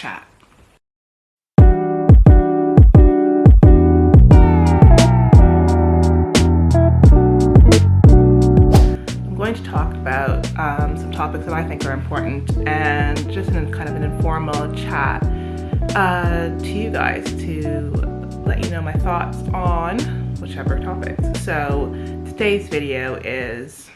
chat. I'm going to talk about some topics that I think are important, and just in kind of an informal chat to you guys to let you know my thoughts on whichever topics. So today's video is,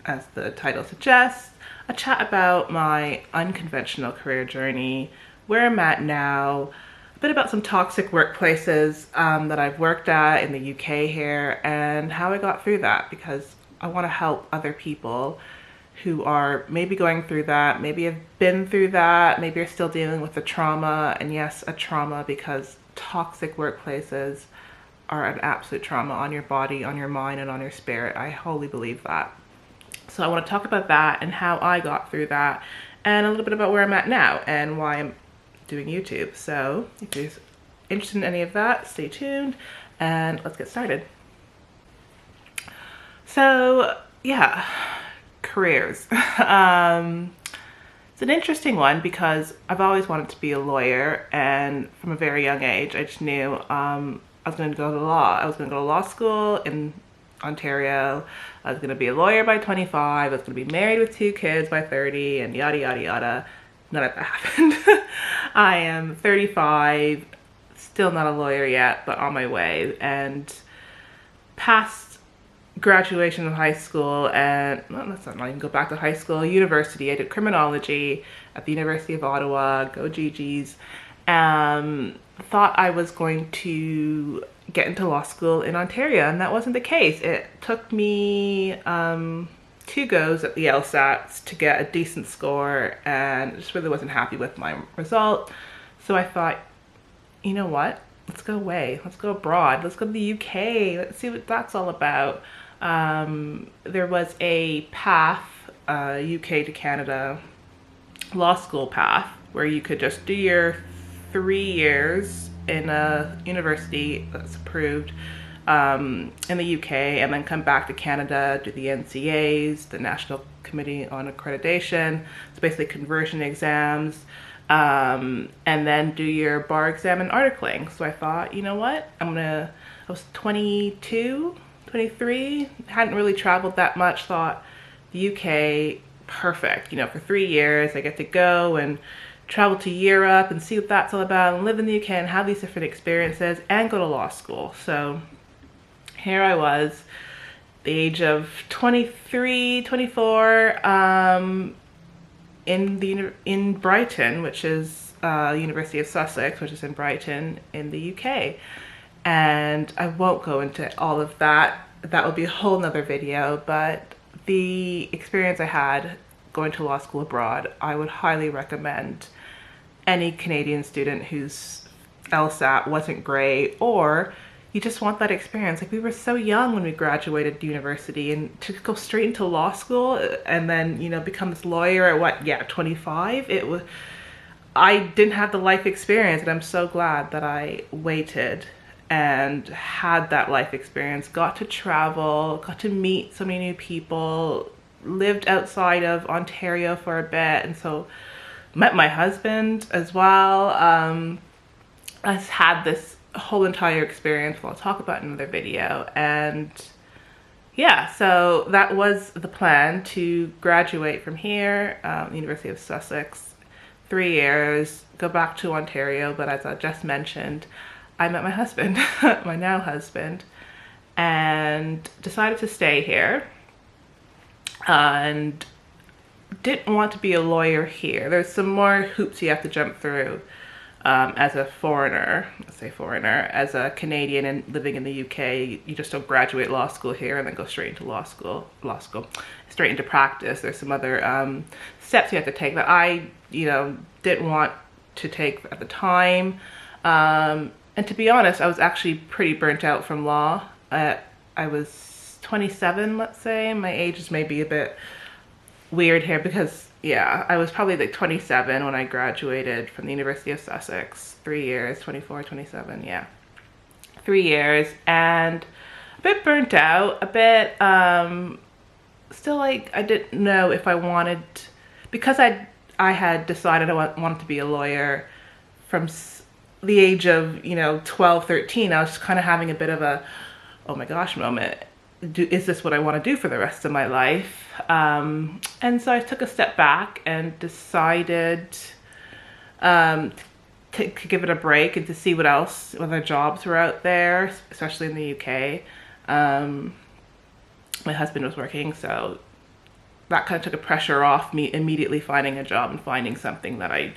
as the title suggests, a chat about my unconventional career journey, where I'm at now, a bit about some toxic workplaces that I've worked at in the UK here, and how I got through that, because I want to help other people who are maybe going through that, maybe have been through that, maybe are still dealing with the trauma. And yes, a trauma, because toxic workplaces are an absolute trauma on your body, on your mind, and on your spirit. I wholly believe that. So I want to talk about that and how I got through that, and a little bit about where I'm at now and why I'm doing YouTube. So if you're interested in any of that, stay tuned and let's get started. So yeah, careers. It's an interesting one because I've always wanted to be a lawyer, and from a very young age I just knew I was going to go to law. I was going to go to law school in Ontario. I was going to be a lawyer by 25. I was going to be married with 2 kids by 30, and yada yada yada. None of that happened. I am 35, still not a lawyer yet, but on my way, and past graduation of high school, and well, let's not even go back to high school, university. I did criminology at the University of Ottawa, go GGs. Thought I was going to get into law school in Ontario, and that wasn't the case. It took me 2 goes at the LSATs to get a decent score, and just really wasn't happy with my result. So I thought, you know what? Let's go away. Let's go abroad. Let's go to the UK. Let's see what that's all about. There was a path, UK to Canada law school path, where you could just do your 3 years in a university that's approved in the UK, and then come back to Canada, do the NCAs, the National Committee on Accreditation. It's basically conversion exams, and then do your bar exam and articling. So I thought, you know what, I was 22, 23, hadn't really traveled that much, thought the UK, perfect, you know, for 3 years I get to go and travel to Europe and see what that's all about, and live in the UK and have these different experiences and go to law school. So here I was, the age of 23, 24, in Brighton, which is University of Sussex, which is in Brighton in the UK. And I won't go into all of that. That will be a whole nother video, but the experience I had going to law school abroad, I would highly recommend any Canadian student whose LSAT wasn't great, or you just want that experience. Like, we were so young when we graduated university, and to go straight into law school and then, you know, become this lawyer at what, yeah, 25, I didn't have the life experience, and I'm so glad that I waited and had that life experience, got to travel, got to meet so many new people, lived outside of Ontario for a bit, and so met my husband as well. I had this whole entire experience, I'll talk about in another video. And yeah, so that was the plan, to graduate from here, University of Sussex, 3 years, go back to Ontario. But as I just mentioned, I met my husband, my now husband, and decided to stay here, and didn't want to be a lawyer here. There's some more hoops you have to jump through as a foreigner, let's say foreigner, as a Canadian and living in the UK. You just don't graduate law school here and then go straight into law school, straight into practice. There's some other steps you have to take that I, you know, didn't want to take at the time. And to be honest, I was actually pretty burnt out from law. I was 27, let's say. My age is maybe a bit weird here because, yeah, I was probably like 27 when I graduated from the University of Sussex. 3 years, 24, 27, yeah. 3 years, and a bit burnt out, a bit, still like I didn't know if I wanted, because I had decided I wanted to be a lawyer, from the age of, 12, 13, I was just kind of having a bit of a, oh my gosh moment. Is this what I want to do for the rest of my life? And so I took a step back and decided to give it a break and to see what other jobs were out there, especially in the UK. My husband was working, so that kind of took a pressure off me immediately finding a job and finding something that I,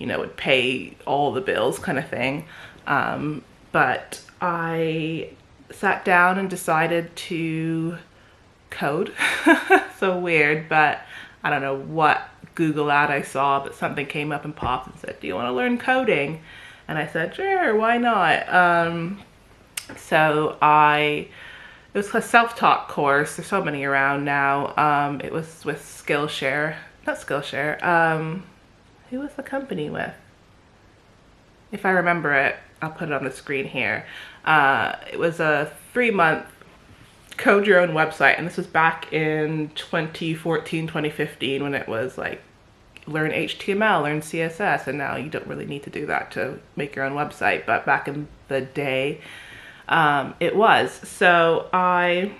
would pay all the bills kind of thing. But I sat down and decided to code. So weird, but I don't know what Google ad I saw, but something came up and popped and said, do you want to learn coding? And I said, sure, why not? So it was a self-taught course. There's so many around now. It was with Skillshare, not Skillshare. Who was the company with? If I remember it, I'll put it on the screen here. It was a 3-month code your own website, and this was back in 2014, 2015, when it was like learn HTML, learn CSS, and now you don't really need to do that to make your own website, but back in the day, it was. So I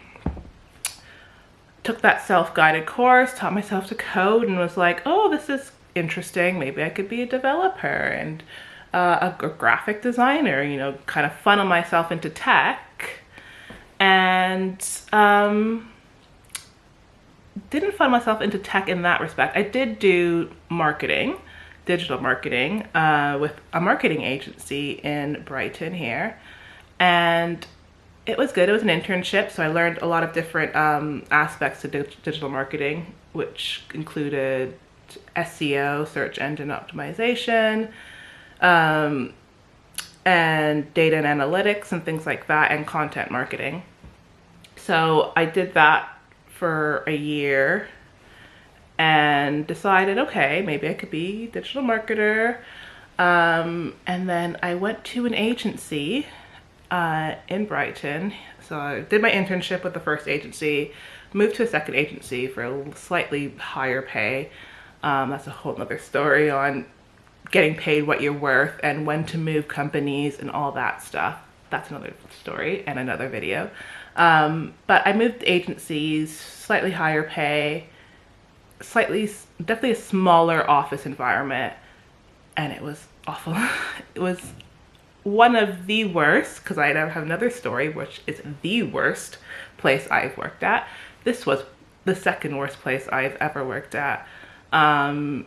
took that self-guided course, taught myself to code, and was like, oh, this is interesting. Maybe I could be a developer and a graphic designer, kind of funnel myself into tech. And didn't funnel myself into tech in that respect. I did do marketing, digital marketing, with a marketing agency in Brighton here. And it was good. It was an internship, so I learned a lot of different aspects of digital marketing, which included SEO, search engine optimization, and data and analytics and things like that, and content marketing. So I did that for a year and decided, okay, maybe I could be a digital marketer. And then I went to an agency in Brighton. So I did my internship with the first agency, moved to a second agency for a slightly higher pay. That's a whole nother story on getting paid what you're worth and when to move companies and all that stuff. That's another story and another video. But I moved agencies, slightly higher pay, definitely a smaller office environment, and it was awful. It was one of the worst, because I have another story, which is the worst place I've worked at. This was the second worst place I've ever worked at. But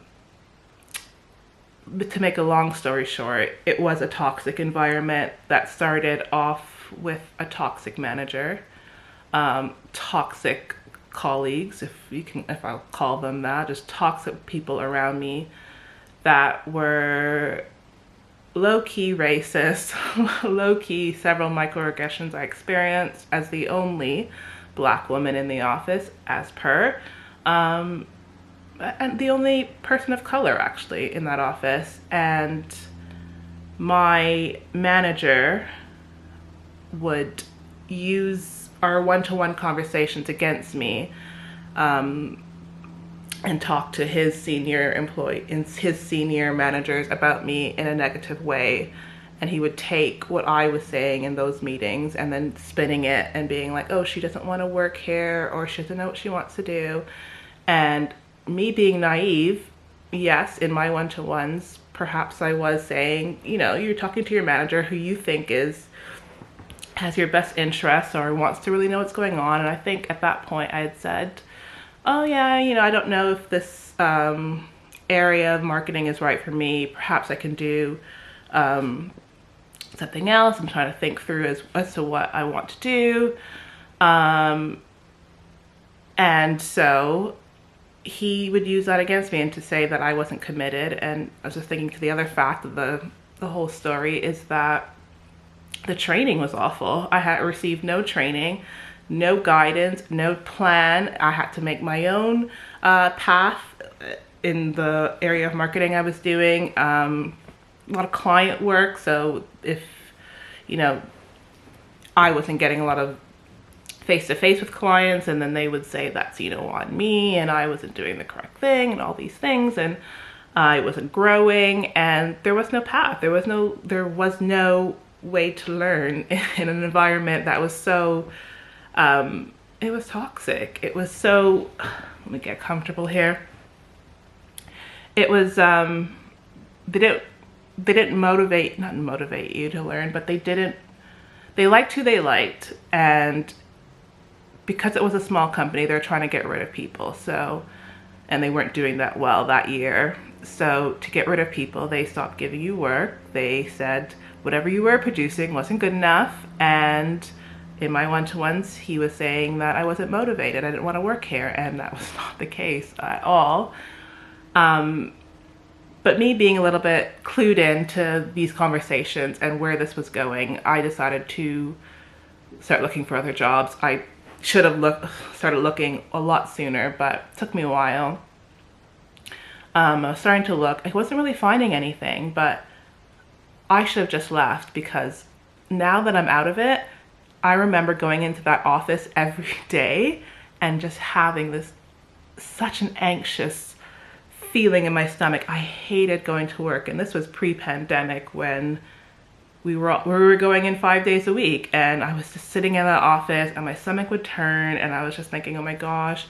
to make a long story short, it was a toxic environment that started off with a toxic manager, toxic colleagues, if I'll call them that, just toxic people around me that were low-key racist, low-key several microaggressions I experienced as the only Black woman in the office, as per, and the only person of color actually in that office. And my manager would use our one-to-one conversations against me, and talk to his senior managers about me in a negative way. And he would take what I was saying in those meetings and then spinning it and being like, oh, she doesn't want to work here, or she doesn't know what she wants to do. And me being naive, yes, in my one-to-ones, perhaps I was saying, you're talking to your manager who you think has your best interests or wants to really know what's going on. And I think at that point I had said, oh yeah, I don't know if this area of marketing is right for me. Perhaps I can do something else. I'm trying to think through as to what I want to do. And so he would use that against me and to say that I wasn't committed. And I was just thinking, to the other fact of the whole story is that the training was awful. I had received no training, no guidance, no plan. I had to make my own path in the area of marketing I was doing. A lot of client work. So if, I wasn't getting a lot of face-to-face with clients, and then they would say that's, on me, and I wasn't doing the correct thing and all these things. And I wasn't growing, and there was no path. There was no way to learn in an environment that was so, it was toxic. It was so, let me get comfortable here. It was, they didn't not motivate you to learn, but they liked who they liked. And because it was a small company, they're trying to get rid of people. So, and they weren't doing that well that year. So to get rid of people, they stopped giving you work. They said whatever you were producing wasn't good enough. And in my one-to-ones, he was saying that I wasn't motivated. I didn't want to work here. And that was not the case at all. But me being a little bit clued into these conversations and where this was going, I decided to start looking for other jobs. I should have started looking a lot sooner, but it took me a while. I was starting to look. I wasn't really finding anything, but I should have just left, because now that I'm out of it, I remember going into that office every day and just having such an anxious feeling in my stomach. I hated going to work, and this was pre-pandemic when we were going in 5 days a week, and I was just sitting in that office and my stomach would turn, and I was just thinking, oh my gosh,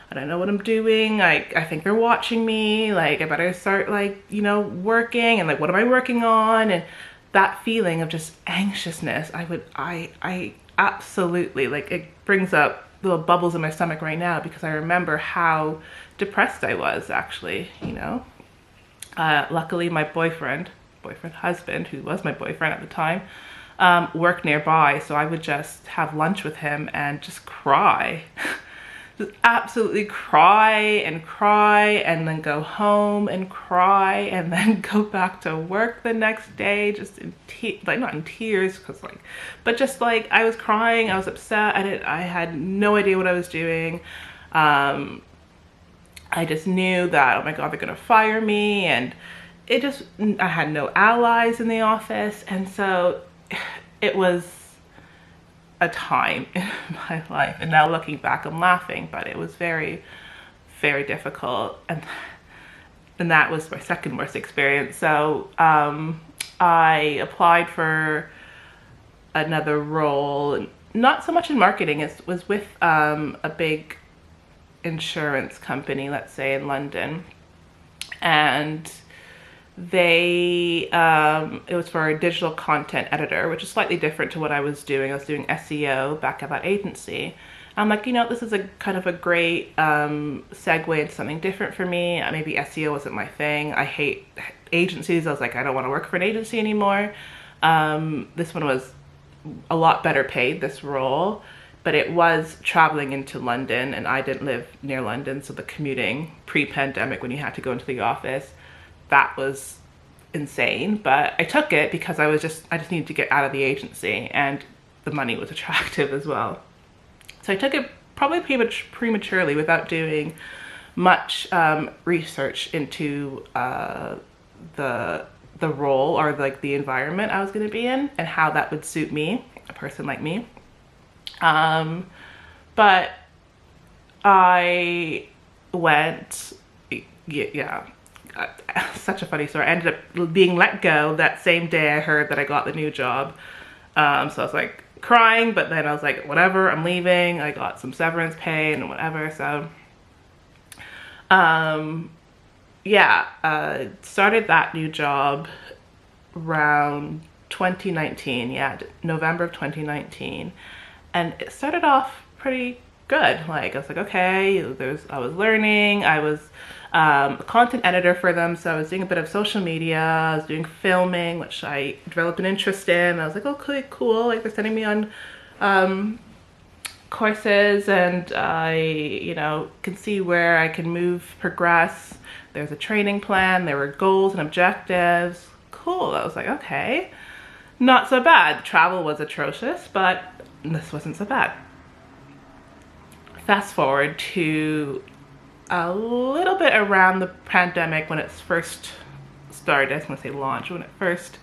I don't know what I'm doing. I think they're watching me. Like, I better start, like, you know, working, and like, what am I working on? And that feeling of just anxiousness, I absolutely, like, it brings up little bubbles in my stomach right now, because I remember how depressed I was, actually, you know. Luckily, my husband, who was my boyfriend at the time, worked nearby, so I would just have lunch with him and just cry. Just absolutely cry, and then go home and cry, and then go back to work the next day, just in like, not in tears, but just like, I was crying, I was upset, I had no idea what I was doing. I just knew that, oh my God, they're gonna fire me, and I had no allies in the office, and so it was a time in my life. And now looking back, I'm laughing, but it was very, very difficult, and that was my second worst experience. So I applied for another role, not so much in marketing. It was with a big insurance company, let's say, in London, and it was for a digital content editor, which is slightly different to what I was doing. I was doing SEO back at that agency. I'm like, you know, this is a kind of a great segue into something different for me. Maybe SEO wasn't my thing. I hate agencies. I was like, I don't want to work for an agency anymore. This one was a lot better paid, this role, but it was traveling into London, and I didn't live near London, so the commuting pre-pandemic, when you had to go into the office, that was insane. But I took it because I just needed to get out of the agency, and the money was attractive as well. So I took it probably prematurely, without doing much research into the role, or like the environment I was going to be in, and how that would suit me, a person like me. But I went, yeah. Such a funny story. I ended up being let go that same day I heard that I got the new job. So I was like crying, but then I was like, whatever, I'm leaving. I got some severance pay and whatever. So started that new job around 2019. Yeah, November of 2019. And it started off pretty good. Like, I was like, okay, I was learning. I was a content editor for them, so I was doing a bit of social media. I was doing filming, which I developed an interest in. I was like, okay, cool. Like, they're sending me on courses, and I, you know, can see where I can progress. There's a training plan. There were goals and objectives. Cool. I was like, okay, not so bad. Travel was atrocious, but this wasn't so bad. Fast forward to a little bit around the pandemic, when it first started. I was going to say launch, when it first,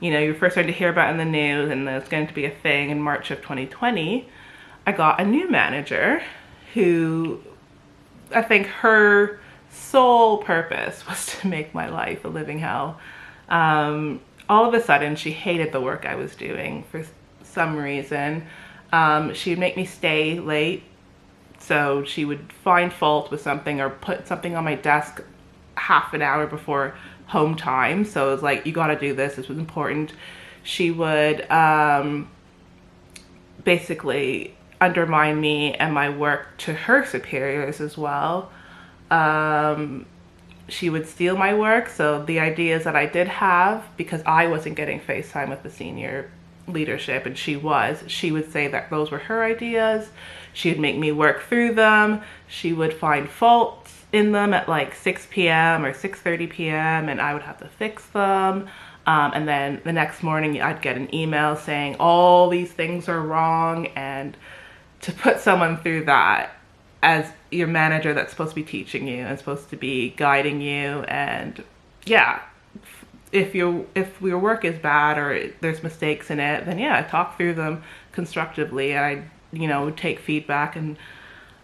you know, you first started to hear about it in the news, and there's going to be a thing in March of 2020. I got a new manager who, I think her sole purpose was to make my life a living hell. All of a sudden, she hated the work I was doing for some reason. She would make me stay late. So she would find fault with something or put something on my desk half an hour before home time. So it was like, you got to do this. This was important. She would basically undermine me and my work to her superiors as well. She would steal my work. So the ideas that I did have, because I wasn't getting FaceTime with the senior leadership and she would say that those were her ideas. She would make me work through them. She would find faults in them at like 6 p.m. or 6:30 p.m. and I would have to fix them. And then the next morning I'd get an email saying all these things are wrong, and to put someone through that as your manager that's supposed to be teaching you and supposed to be guiding you, and yeah, if your work is bad or there's mistakes in it, then yeah, talk through them constructively. And I, would take feedback, and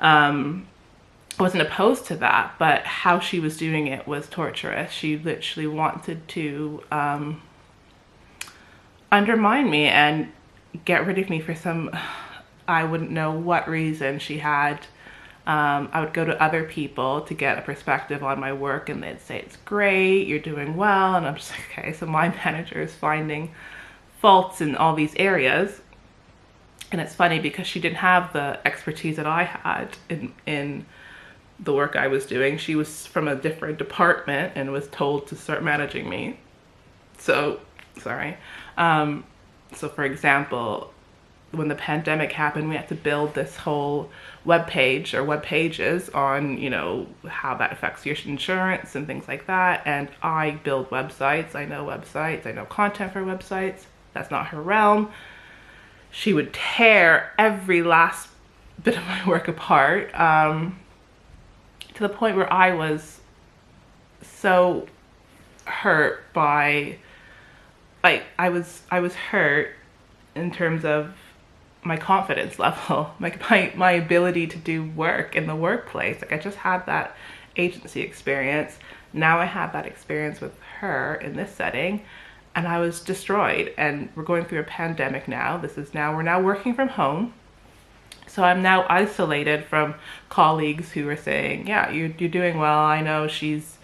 I wasn't opposed to that, but how she was doing it was torturous. She literally wanted to undermine me and get rid of me for some, I wouldn't know what reason she had. I would go to other people to get a perspective on my work, and they'd say, it's great, you're doing well. And I'm just like, okay, so my manager is finding faults in all these areas. And it's funny because she didn't have the expertise that I had in the work I was doing. She was from a different department and was told to start managing me. So, sorry. So for example, when the pandemic happened, we had to build this whole web page or web pages on, how that affects your insurance and things like that. And I build websites. I know content for websites. That's not her realm. She would tear every last bit of my work apart, to the point where I was so hurt by, like, I was hurt in terms of my confidence level, like my ability to do work in the workplace. Like, I just had that agency experience. Now I have that experience with her in this setting, and I was destroyed. And we're going through a pandemic now. We're now working from home. So I'm now isolated from colleagues who are saying, yeah, you're doing well. I know she's,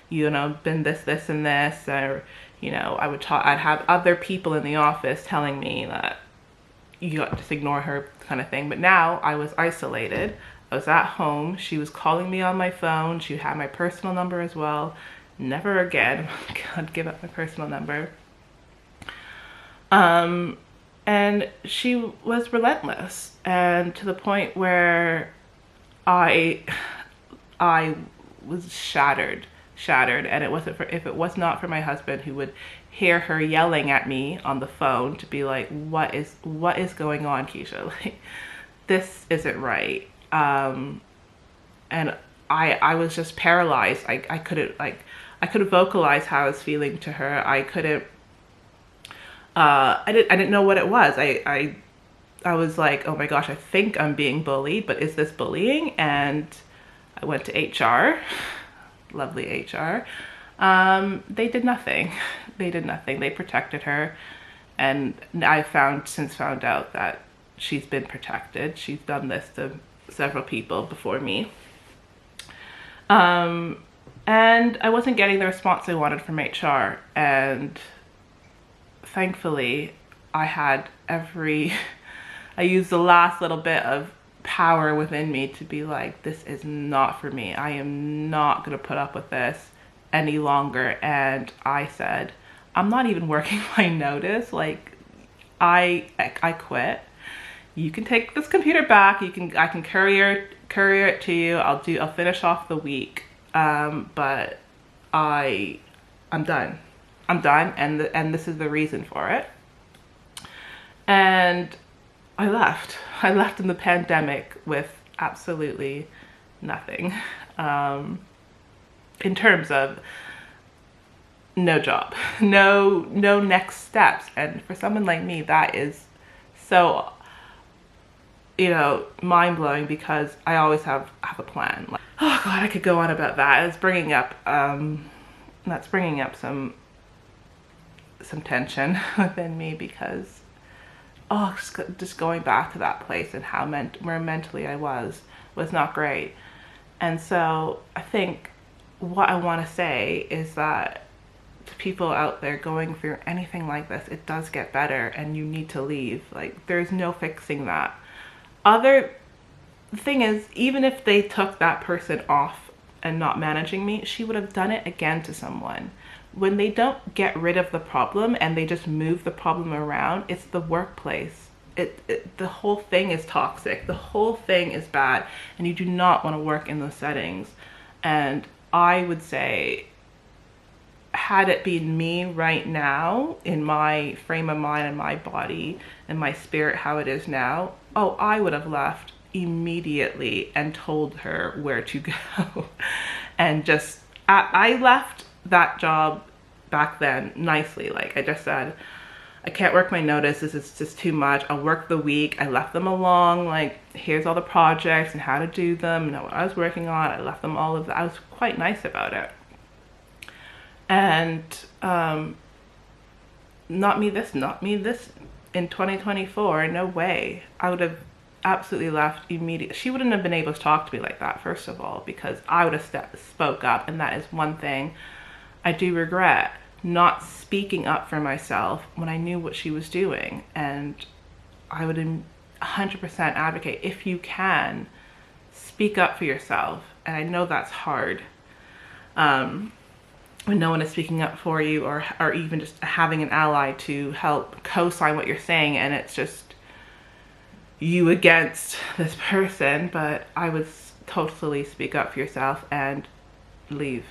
been this, and this. Or, I'd have other people in the office telling me that you got to just ignore her kind of thing. But now I was isolated. I was at home. She was calling me on my phone. She had my personal number as well. Never again. God, give up my personal number. And she was relentless, and to the point where I was shattered. And if it was not for my husband, who would hear her yelling at me on the phone to be like, what is going on, Keisha? Like, this isn't right. And I was just paralyzed. I couldn't vocalize how I was feeling to her. I couldn't. I didn't know what it was. I was like, oh my gosh, I think I'm being bullied, but is this bullying? And I went to HR, lovely HR. They did nothing. They protected her. And I since found out that she's been protected. She's done this to several people before me. And I wasn't getting the response I wanted from HR. And thankfully, I used the last little bit of power within me to be like, this is not for me. I am not going to put up with this any longer. And I said, I'm not even working my notice. Like, I quit. You can take this computer back. I can courier it to you. I'll finish off the week. But I'm done. I'm done, and this is the reason for it. And I left. I left in the pandemic with absolutely nothing, in terms of no job, no next steps. And for someone like me, that is so you know, mind-blowing because I always have a plan. Like, oh God, I could go on about that. It's bringing up, that's bringing up some tension within me because, oh, just going back to that place and how where mentally I was not great. And so I think what I want to say is that to people out there going through anything like this, it does get better and you need to leave. Like, there's no fixing that. The thing is, even if they took that person off and not managing me, she would have done it again to someone. When they don't get rid of the problem and they just move the problem around, it's the workplace. The whole thing is toxic. The whole thing is bad, and you do not want to work in those settings. And I would say, had it been me right now, in my frame of mind and my body and my spirit how it is now, oh, I would have left immediately and told her where to go. And just, I left that job back then nicely. Like I just said, I can't work my notice, this is just too much. I'll work the week. I left them along, like, here's all the projects and how to do them, and what I was working on. I left them all of that. I was quite nice about it. And not me this in 2024, no way. I would have absolutely left immediately. She wouldn't have been able to talk to me like that, first of all, because I would have spoke up, and that is one thing I do regret, not speaking up for myself when I knew what she was doing. And I would 100% advocate, if you can, speak up for yourself. And I know that's hard when no one is speaking up for you, or even just having an ally to help co-sign what you're saying, and it's just you against this person. But I would totally speak up for yourself and leave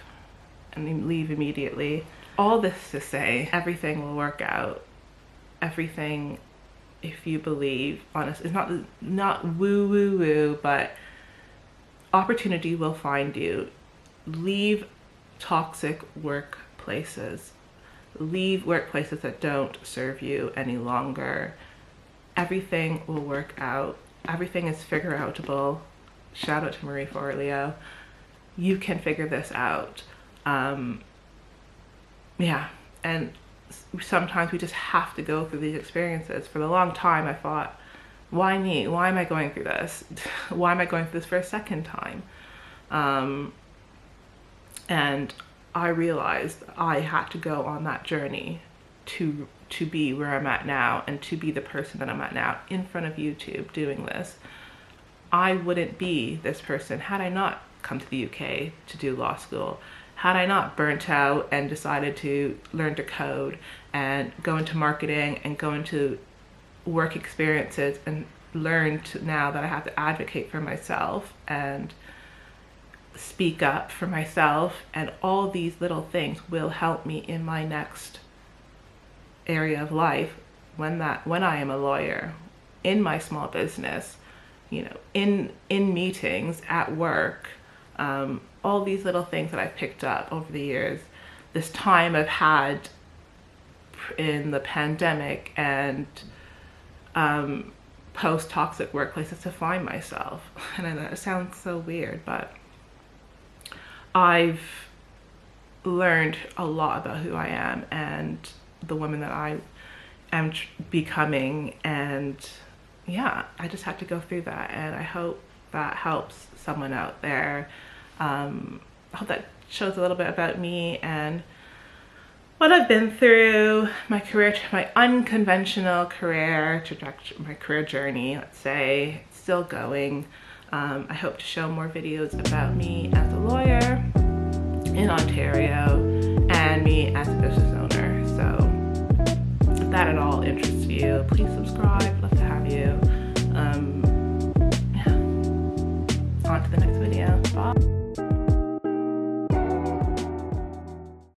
immediately. All this to say, everything will work out. Everything, if you believe, honest, it's not woo woo woo, but opportunity will find you. Leave toxic workplaces. Leave workplaces that don't serve you any longer. Everything will work out. Everything is figure outable. Shout out to Marie Forleo. You can figure this out. Yeah, and sometimes we just have to go through these experiences. For a long time, I thought, why me? Why am I going through this? Why am I going through this for a second time? And I realized I had to go on that journey to be where I'm at now, and to be the person that I'm at now in front of YouTube doing this. I wouldn't be this person had I not come to the UK to do law school. Had I not burnt out and decided to learn to code and go into marketing and go into work experiences, and learn now that I have to advocate for myself and speak up for myself, and all these little things will help me in my next area of life when I am a lawyer, in my small business, you know, in meetings, at work. All these little things that I've picked up over the years, this time I've had in the pandemic and post-toxic workplaces to find myself. And I know it sounds so weird, but I've learned a lot about who I am and the woman that I am becoming. And yeah, I just had to go through that, and I hope that helps someone out there. I hope that shows a little bit about me and what I've been through, my career, my unconventional career trajectory, my career journey, let's say. It's still going. I hope to show more videos about me as a lawyer in Ontario and me as a business owner. So if that at all interests you, please subscribe. Love to have you.